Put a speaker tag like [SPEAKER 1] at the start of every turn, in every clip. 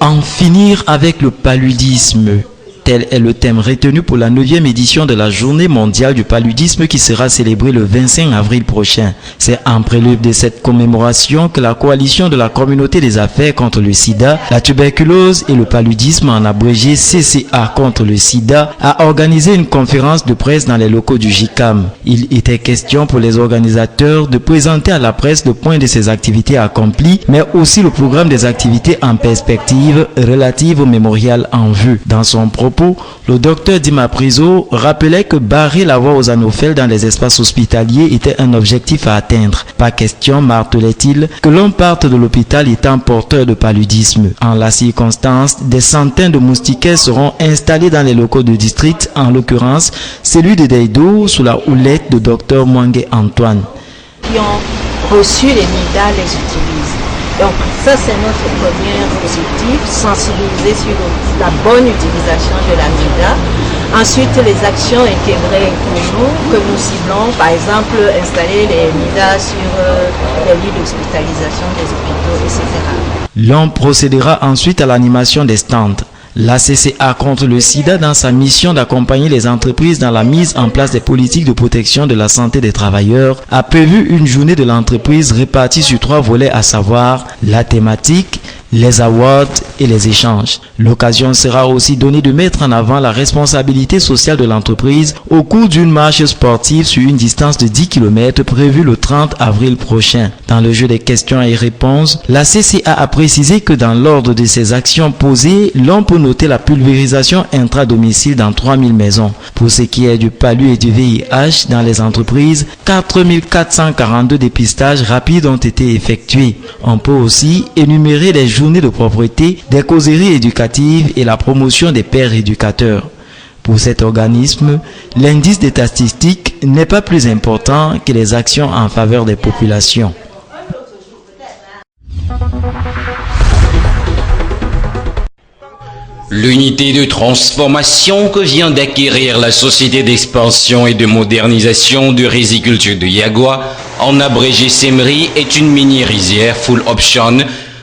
[SPEAKER 1] En finir avec le paludisme. Tel est le thème retenu pour la 9e édition de la Journée mondiale du paludisme qui sera célébrée le 25 avril prochain. C'est en prélude de cette commémoration que la coalition de la communauté des affaires contre le sida, la tuberculose et le paludisme, en abrégé CCA contre le sida, a organisé une conférence de presse dans les locaux du JICAM. Il était question pour les organisateurs de présenter à la presse le point de ces activités accomplies, mais aussi le programme des activités en perspective relatives au mémorial en vue. Dans son propos, le docteur Dima Priso rappelait que barrer la voie aux anophèles dans les espaces hospitaliers était un objectif à atteindre. Pas question, martelait-il, que l'on parte de l'hôpital étant porteur de paludisme. En la circonstance, des centaines de moustiquaires seront installés dans les locaux de district, en l'occurrence celui de Deido sous la houlette de docteur Mwangue Antoine.
[SPEAKER 2] Qui ont reçu les MIDA les utilisent. Donc ça c'est notre premier objectif, sensibiliser sur la bonne utilisation de la MIDA. Ensuite les actions intégrées pour nous, que nous ciblons, par exemple installer les MIDA sur les lits d'hospitalisation des hôpitaux, etc.
[SPEAKER 1] L'on procédera ensuite à l'animation des stands. La CCA contre le sida, dans sa mission d'accompagner les entreprises dans la mise en place des politiques de protection de la santé des travailleurs, a prévu une journée de l'entreprise répartie sur 3 volets, à savoir la thématique, les awards et les échanges. L'occasion sera aussi donnée de mettre en avant la responsabilité sociale de l'entreprise au cours d'une marche sportive sur une distance de 10 km prévue le 30 avril prochain. Dans le jeu des questions et réponses, la CCA a précisé que dans l'ordre de ces actions posées, l'on peut noter la pulvérisation intra-domicile dans 3000 maisons. Pour ce qui est du palu et du VIH dans les entreprises, 4442 dépistages rapides ont été effectués. On peut aussi énumérer les journées de propreté, des causeries éducatives et la promotion des pères éducateurs. Pour cet organisme, l'indice des statistiques n'est pas plus important que les actions en faveur des populations.
[SPEAKER 3] L'unité de transformation que vient d'acquérir la Société d'expansion et de modernisation de riziculture de Yagua, en abrégé SEMRI, est une mini-rizière full option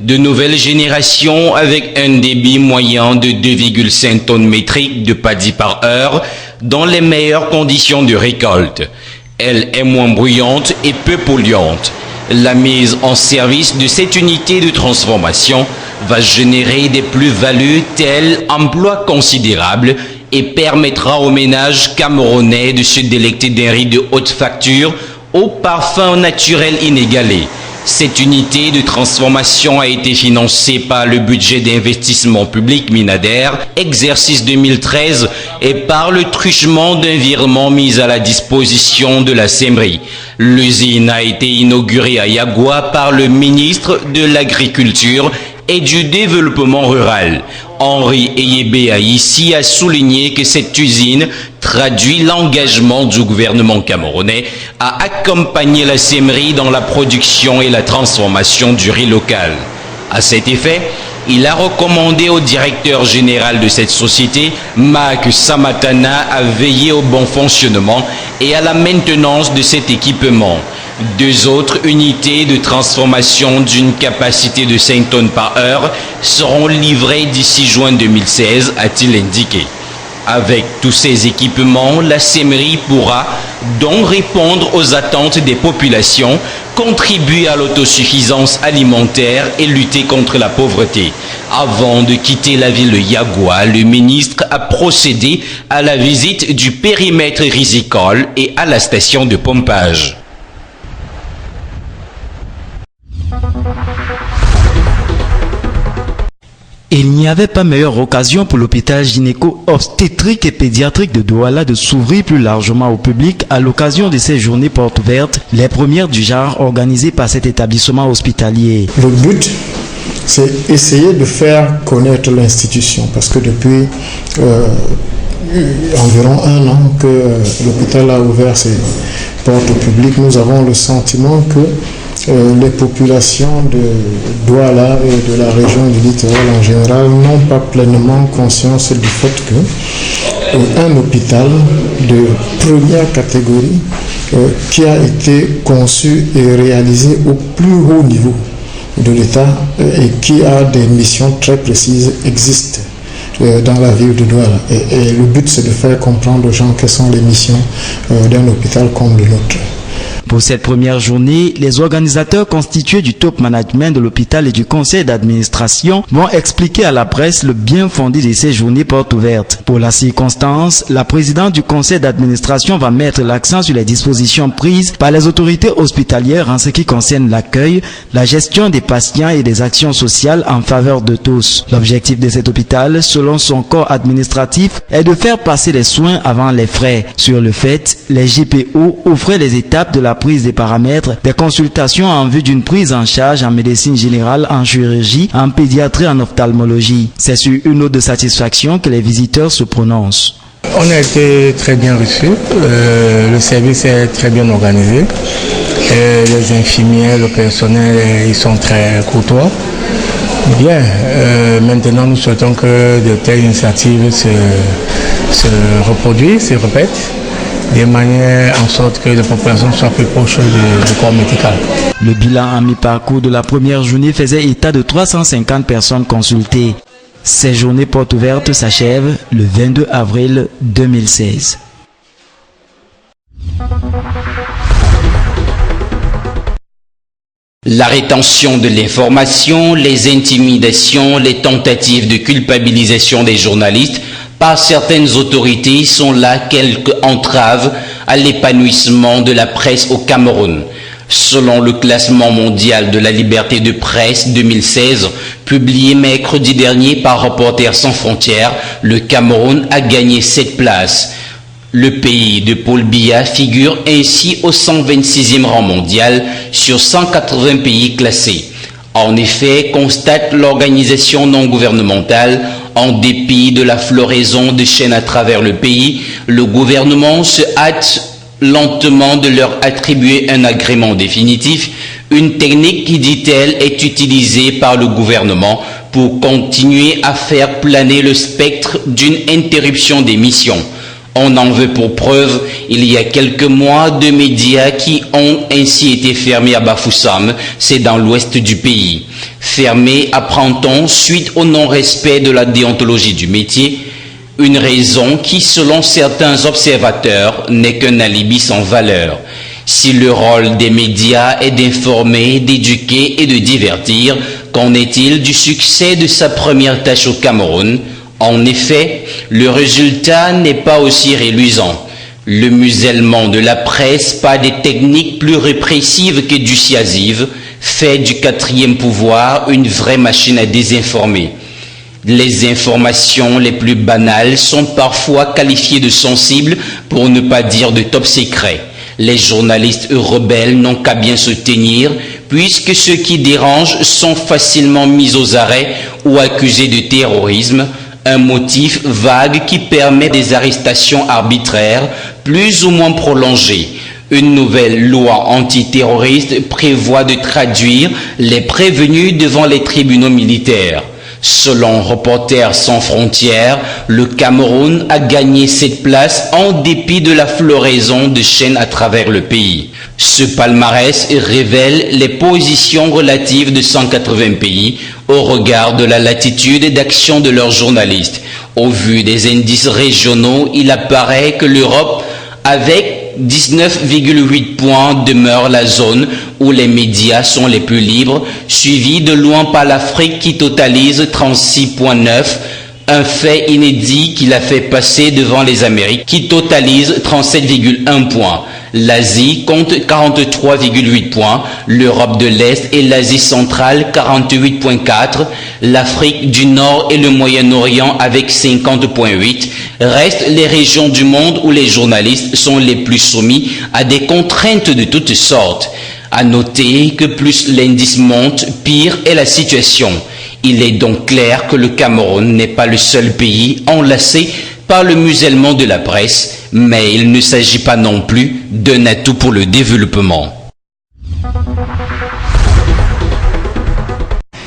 [SPEAKER 3] de nouvelle génération avec un débit moyen de 2,5 tonnes métriques de paddy par heure dans les meilleures conditions de récolte. Elle est moins bruyante et peu polluante. La mise en service de cette unité de transformation va générer des plus-values telles emploi considérable et permettra aux ménages camerounais de se délecter d'un riz de haute facture au parfum naturel inégalé. Cette unité de transformation a été financée par le budget d'investissement public Minader, exercice 2013, et par le truchement d'un virement mis à la disposition de la SEMRI. L'usine a été inaugurée à Yagua par le ministre de l'Agriculture et du Développement rural. Henri Eyébé a souligné que cette usine traduit l'engagement du gouvernement camerounais à accompagner la SEMRI dans la production et la transformation du riz local. À cet effet, il a recommandé au directeur général de cette société, Marc Samatana, à veiller au bon fonctionnement et à la maintenance de cet équipement. 2 autres unités de transformation d'une capacité de 5 tonnes par heure seront livrées d'ici juin 2016, a-t-il indiqué. Avec tous ces équipements, la SEMRI pourra donc répondre aux attentes des populations, contribuer à l'autosuffisance alimentaire et lutter contre la pauvreté. Avant de quitter la ville de Yagua, le ministre a procédé à la visite du périmètre rizicole et à la station de pompage.
[SPEAKER 1] Il n'y avait pas meilleure occasion pour l'hôpital gynéco-obstétrique et pédiatrique de Douala de s'ouvrir plus largement au public à l'occasion de ces journées portes ouvertes, les premières du genre organisées par cet établissement hospitalier.
[SPEAKER 4] Le but, c'est essayer de faire connaître l'institution, parce que depuis environ 1 an que l'hôpital a ouvert ses portes au public, nous avons le sentiment que les populations de Douala et de la région du littoral en général n'ont pas pleinement conscience du fait qu'un hôpital de première catégorie qui a été conçu et réalisé au plus haut niveau de l'État et qui a des missions très précises existent dans la ville de Douala. Et le but, c'est de faire comprendre aux gens quelles sont les missions d'un hôpital comme le nôtre.
[SPEAKER 1] Pour cette première journée, les organisateurs constitués du top management de l'hôpital et du conseil d'administration vont expliquer à la presse le bien fondé de ces journées portes ouvertes. Pour la circonstance, la présidente du conseil d'administration va mettre l'accent sur les dispositions prises par les autorités hospitalières en ce qui concerne l'accueil, la gestion des patients et des actions sociales en faveur de tous. L'objectif de cet hôpital, selon son corps administratif, est de faire passer les soins avant les frais. Sur le fait, les JPO offraient les étapes de la prise des paramètres, des consultations en vue d'une prise en charge en médecine générale, en chirurgie, en pédiatrie, en ophtalmologie. C'est sur une note de satisfaction que les visiteurs se prononcent.
[SPEAKER 5] On a été très bien reçus, le service est très bien organisé, les infirmiers, le personnel, ils sont très courtois. Bien, maintenant nous souhaitons que de telles initiatives se reproduisent, se répètent, de manière en sorte que les populations soient plus proches du corps médical.
[SPEAKER 1] Le bilan à mi-parcours de la première journée faisait état de 350 personnes consultées. Ces journées portes ouvertes s'achèvent le 22 avril 2016.
[SPEAKER 3] La rétention de l'information, les intimidations, les tentatives de culpabilisation des journalistes par certaines autorités sont là quelques entraves à l'épanouissement de la presse au Cameroun. Selon le classement mondial de la liberté de presse 2016, publié mercredi dernier par Reporters sans frontières, le Cameroun a gagné 7 places. Le pays de Paul Biya figure ainsi au 126e rang mondial sur 180 pays classés. En effet, constate l'organisation non gouvernementale, en dépit de la floraison de chaînes à travers le pays, le gouvernement se hâte lentement de leur attribuer un agrément définitif, une technique qui, dit-elle, est utilisée par le gouvernement pour continuer à faire planer le spectre d'une interruption des missions. On en veut pour preuve, il y a quelques mois, 2 médias qui ont ainsi été fermés à Bafoussam, c'est dans l'ouest du pays. Fermés, apprend-on, suite au non-respect de la déontologie du métier, une raison qui, selon certains observateurs, n'est qu'un alibi sans valeur. Si le rôle des médias est d'informer, d'éduquer et de divertir, qu'en est-il du succès de sa première tâche au Cameroun ? En effet, le résultat n'est pas aussi reluisant. Le musellement de la presse par des techniques plus répressives que dissuasives fait du 4e pouvoir une vraie machine à désinformer. Les informations les plus banales sont parfois qualifiées de sensibles pour ne pas dire de top secret. Les journalistes rebelles n'ont qu'à bien se tenir puisque ceux qui dérangent sont facilement mis aux arrêts ou accusés de terrorisme, un motif vague qui permet des arrestations arbitraires plus ou moins prolongées. Une nouvelle loi antiterroriste prévoit de traduire les prévenus devant les tribunaux militaires. Selon Reporters sans frontières, le Cameroun a gagné cette place en dépit de la floraison de chaînes à travers le pays. Ce palmarès révèle les positions relatives de 180 pays au regard de la latitude d'action de leurs journalistes. Au vu des indices régionaux, il apparaît que l'Europe, avec 19,8 points, demeure la zone où les médias sont les plus libres, suivi de loin par l'Afrique qui totalise 36,9, un fait inédit qui l'a fait passer devant les Amériques qui totalisent 37,1 points. L'Asie compte 43,8 points, l'Europe de l'Est et l'Asie centrale 48,4, l'Afrique du Nord et le Moyen-Orient avec 50,8. Restent les régions du monde où les journalistes sont les plus soumis à des contraintes de toutes sortes. À noter que plus l'indice monte, pire est la situation. Il est donc clair que le Cameroun n'est pas le seul pays enlacé par le musellement de la presse, mais il ne s'agit pas non plus d'un atout pour le développement.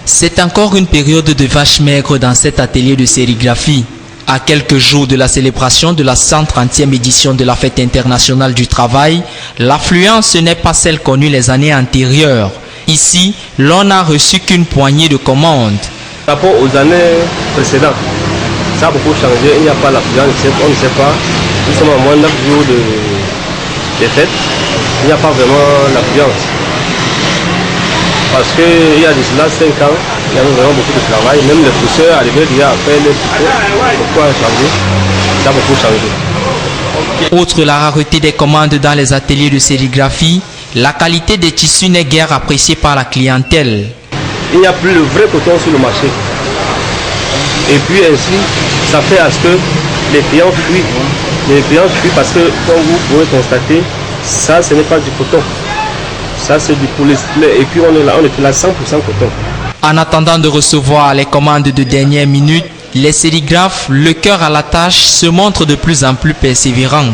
[SPEAKER 6] C'est encore une période de vache maigre dans cet atelier de sérigraphie. À quelques jours de la célébration de la 130e édition de la Fête internationale du travail, l'affluence n'est pas celle connue les années antérieures. Ici, l'on n'a reçu qu'une poignée de commandes.
[SPEAKER 7] Par rapport aux années précédentes, ça a beaucoup changé. Il n'y a pas l'affluence, on ne sait pas. Nous sommes à moins de 9 jours de fête. Il n'y a pas vraiment l'affluence. Parce qu'il y a d'ici là 5 ans, il y a vraiment beaucoup de travail. Même les pousseurs arrivaient déjà à faire les pousseurs. Pourquoi changer? Ça a beaucoup changé.
[SPEAKER 6] Outre la rareté des commandes dans les ateliers de sérigraphie, la qualité des tissus n'est guère appréciée par la clientèle.
[SPEAKER 7] Il n'y a plus le vrai coton sur le marché. Et puis ainsi, ça fait à ce que les clients fuient. Les clients fuient parce que, comme vous pouvez constater, ça ce n'est pas du coton. Ça c'est du polyester. Et puis on est là 100% coton.
[SPEAKER 6] En attendant de recevoir les commandes de dernière minute, les sérigraphes, le cœur à la tâche, se montrent de plus en plus persévérants.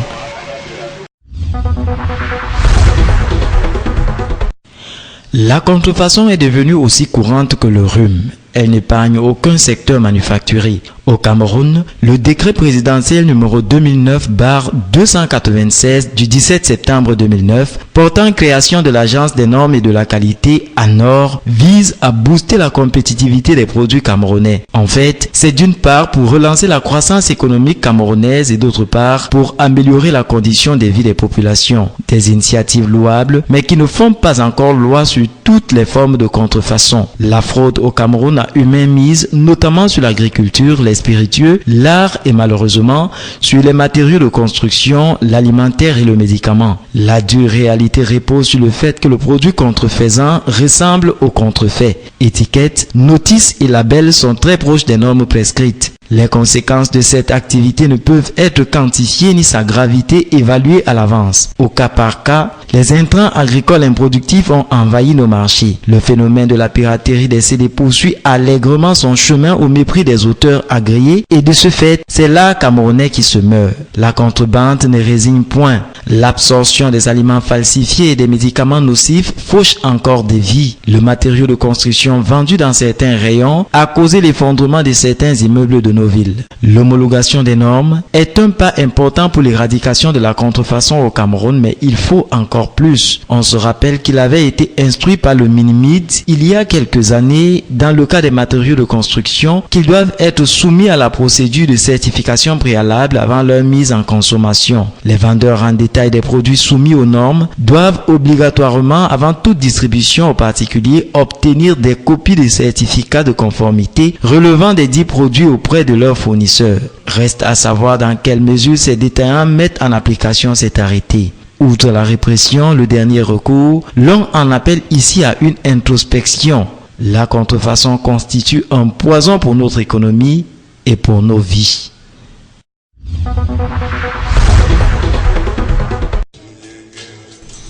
[SPEAKER 1] La contrefaçon est devenue aussi courante que le rhume. Elle n'épargne aucun secteur manufacturier. Au Cameroun, le décret présidentiel numéro 2009/296 du 17 septembre 2009 portant création de l'Agence des normes et de la qualité ANOR vise à booster la compétitivité des produits camerounais. En fait, c'est d'une part pour relancer la croissance économique camerounaise et d'autre part pour améliorer la condition de vie des populations. Des initiatives louables, mais qui ne font pas encore loi sur toutes les formes de contrefaçon. La fraude au Cameroun a eu mainmise notamment sur l'agriculture, les spiritueux, l'art et malheureusement sur les matériaux de construction, l'alimentaire et le médicament. La dure réalité repose sur le fait que le produit contrefaisant ressemble au contrefait. Étiquettes, notices et labels sont très proches des normes prescrites. Les conséquences de cette activité ne peuvent être quantifiées ni sa gravité évaluée à l'avance. Au cas par cas, les intrants agricoles improductifs ont envahi nos marchés. Le phénomène de la piraterie des CD poursuit allègrement son chemin au mépris des auteurs agréés et de ce fait, c'est l'art camerounais qui se meurt. La contrebande ne résigne point. L'absorption des aliments falsifiés et des médicaments nocifs fauche encore des vies. Le matériau de construction vendu dans certains rayons a causé l'effondrement de certains immeubles de nos villes. L'homologation des normes est un pas important pour l'éradication de la contrefaçon au Cameroun, mais il faut encore plus. On se rappelle qu'il avait été instruit par le Minimid il y a quelques années dans le cas des matériaux de construction qu'ils doivent être soumis à la procédure de certification préalable avant leur mise en consommation. Les vendeurs en détail des produits soumis aux normes doivent obligatoirement, avant toute distribution aux particuliers, obtenir des copies de certificats de conformité relevant des dits produits auprès de leurs fournisseurs. Reste à savoir dans quelle mesure ces détaillants mettent en application cet arrêté. Outre la répression, le dernier recours, l'on en appelle ici à une introspection. La contrefaçon constitue un poison pour notre économie et pour nos vies.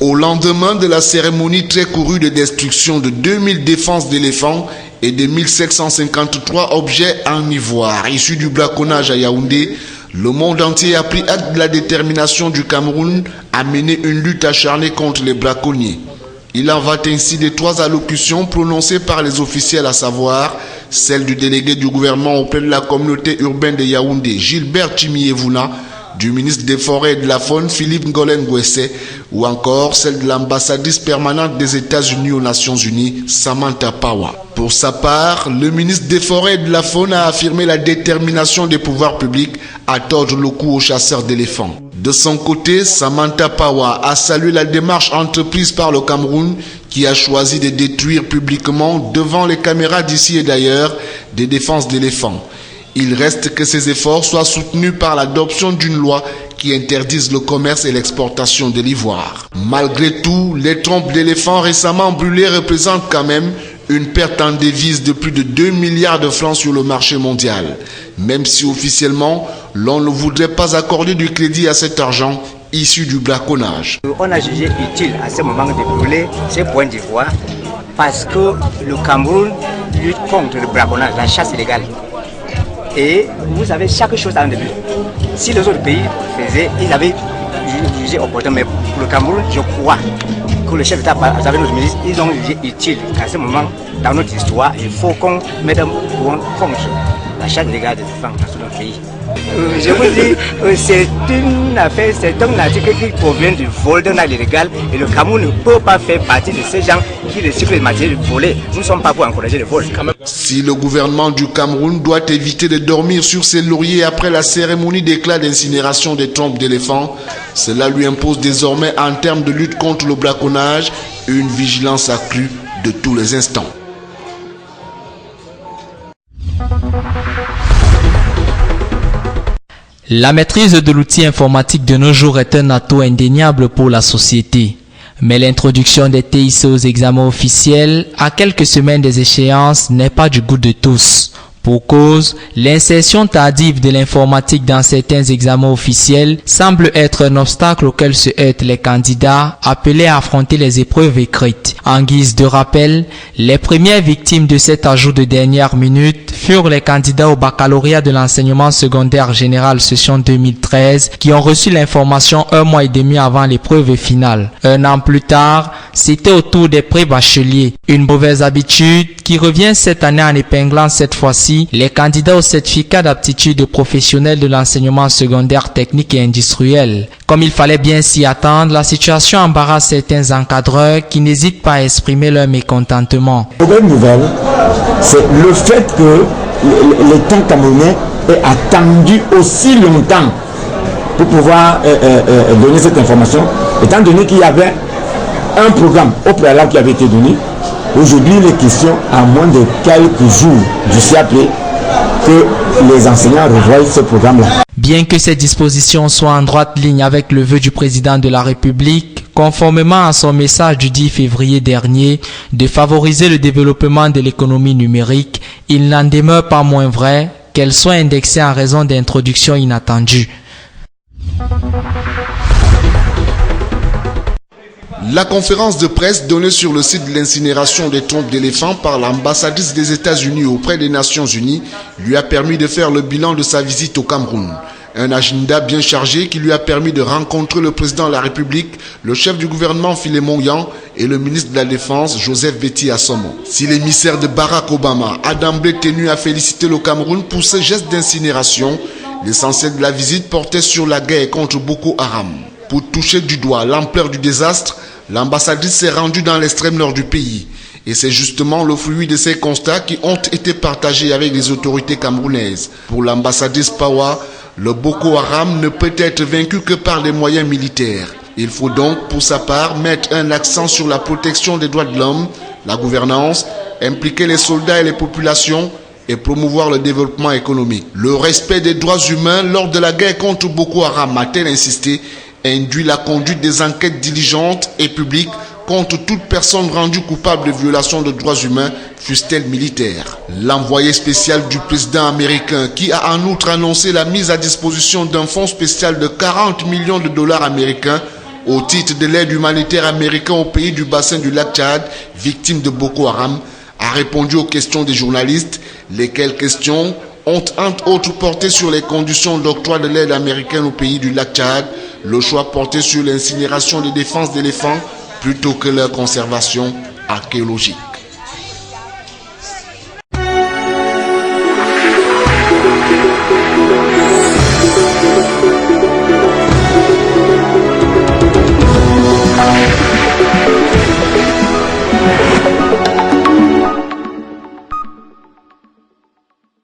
[SPEAKER 8] Au lendemain de la cérémonie très courue de destruction de 2000 défenses d'éléphants et de 1753 objets en ivoire issus du braconnage à Yaoundé, le monde entier a pris acte de la détermination du Cameroun à mener une lutte acharnée contre les braconniers. Il en va ainsi des 3 allocutions prononcées par les officiels, à savoir celle du délégué du gouvernement auprès de la communauté urbaine de Yaoundé, Gilbert Chimiyevouna, du ministre des Forêts et de la Faune, Philippe Ngolen Ngwese, ou encore celle de l'ambassadrice permanente des États-Unis aux Nations Unies, Samantha Power. Pour sa part, le ministre des Forêts et de la Faune a affirmé la détermination des pouvoirs publics à tordre le cou aux chasseurs d'éléphants. De son côté, Samantha Power a salué la démarche entreprise par le Cameroun qui a choisi de détruire publiquement devant les caméras d'ici et d'ailleurs des défenses d'éléphants. Il reste que ces efforts soient soutenus par l'adoption d'une loi qui interdise le commerce et l'exportation de l'ivoire. Malgré tout, les trompes d'éléphants récemment brûlées représentent quand même une perte en devises de plus de 2 milliards de francs sur le marché mondial. Même si officiellement, l'on ne voudrait pas accorder du crédit à cet argent issu du braconnage.
[SPEAKER 9] On a jugé utile à ce moment de brûler ces points d'ivoire parce que le Cameroun lutte contre le braconnage, la chasse illégale. Et vous savez, chaque chose a un début. Si les autres pays faisaient, ils avaient jugé opportun, mais pour le Cameroun, je crois que le chef d'État, avec notre ministre, ils ont jugé utile qu'à ce moment, dans notre histoire, il faut qu'on mette un point contre la chasse illégale des éléphants dans notre pays. Je vous dis, c'est une affaire, c'est un article qui provient du vol d'un acte illégal et le Cameroun ne peut pas faire partie de ces gens qui recyclent les matériaux volés. Nous ne sommes pas pour encourager le vol.
[SPEAKER 8] Si le gouvernement du Cameroun doit éviter de dormir sur ses lauriers après la cérémonie d'éclat d'incinération des trompes d'éléphants, cela lui impose désormais en termes de lutte contre le braconnage une vigilance accrue de tous les instants.
[SPEAKER 6] La maîtrise de l'outil informatique de nos jours est un atout indéniable pour la société. Mais l'introduction des TIC aux examens officiels, à quelques semaines des échéances, n'est pas du goût de tous. Pour cause, l'insertion tardive de l'informatique dans certains examens officiels semble être un obstacle auquel se heurtent les candidats appelés à affronter les épreuves écrites. En guise de rappel, les premières victimes de cet ajout de dernière minute furent les candidats au baccalauréat de l'enseignement secondaire général session 2013 qui ont reçu l'information un mois et demi avant l'épreuve finale. Un an plus tard, c'était au tour des pré-bacheliers. Une mauvaise habitude qui revient cette année en épinglant cette fois-ci les candidats au certificat d'aptitude professionnelle de l'enseignement secondaire technique et industriel. Comme il fallait bien s'y attendre, la situation embarrasse certains encadreurs qui n'hésitent pas à exprimer leur mécontentement.
[SPEAKER 10] La bonne nouvelle, c'est le fait que l'État camerounais ait attendu aussi longtemps pour pouvoir donner cette information, étant donné qu'il y avait un programme au préalable qui avait été donné. Aujourd'hui, il est question, à moins de quelques jours du CAP, que les enseignants revoient ce programme-là.
[SPEAKER 6] Bien que ces dispositions soient en droite ligne avec le vœu du président de la République, conformément à son message du 10 février dernier de favoriser le développement de l'économie numérique, il n'en demeure pas moins vrai qu'elle soit indexée en raison d'introductions inattendues.
[SPEAKER 8] La conférence de presse donnée sur le site de l'incinération des trompes d'éléphants par l'ambassadrice des États-Unis auprès des Nations Unies lui a permis de faire le bilan de sa visite au Cameroun. Un agenda bien chargé qui lui a permis de rencontrer le président de la République, le chef du gouvernement Philémon Yang et le ministre de la Défense Joseph Betty Assomo. Si l'émissaire de Barack Obama a d'emblée tenu à féliciter le Cameroun pour ce geste d'incinération, l'essentiel de la visite portait sur la guerre contre Boko Haram. Pour toucher du doigt l'ampleur du désastre, l'ambassadrice s'est rendue dans l'extrême nord du pays. Et c'est justement le fruit de ces constats qui ont été partagés avec les autorités camerounaises. Pour l'ambassadrice Pawa, le Boko Haram ne peut être vaincu que par des moyens militaires. Il faut donc, pour sa part, mettre un accent sur la protection des droits de l'homme, la gouvernance, impliquer les soldats et les populations et promouvoir le développement économique. Le respect des droits humains lors de la guerre contre Boko Haram, a-t-elle insisté, induit la conduite des enquêtes diligentes et publiques contre toute personne rendue coupable de violation de droits humains, fût-elle militaire. L'envoyé spécial du président américain, qui a en outre annoncé la mise à disposition d'un fonds spécial de 40 millions de dollars américains au titre de l'aide humanitaire américaine au pays du bassin du lac Tchad, victime de Boko Haram, a répondu aux questions des journalistes, lesquelles questions ont entre autres porté sur les conditions d'octroi de l'aide américaine au pays du lac Tchad, le choix porté sur l'incinération des défenses d'éléphants plutôt que leur conservation archéologique.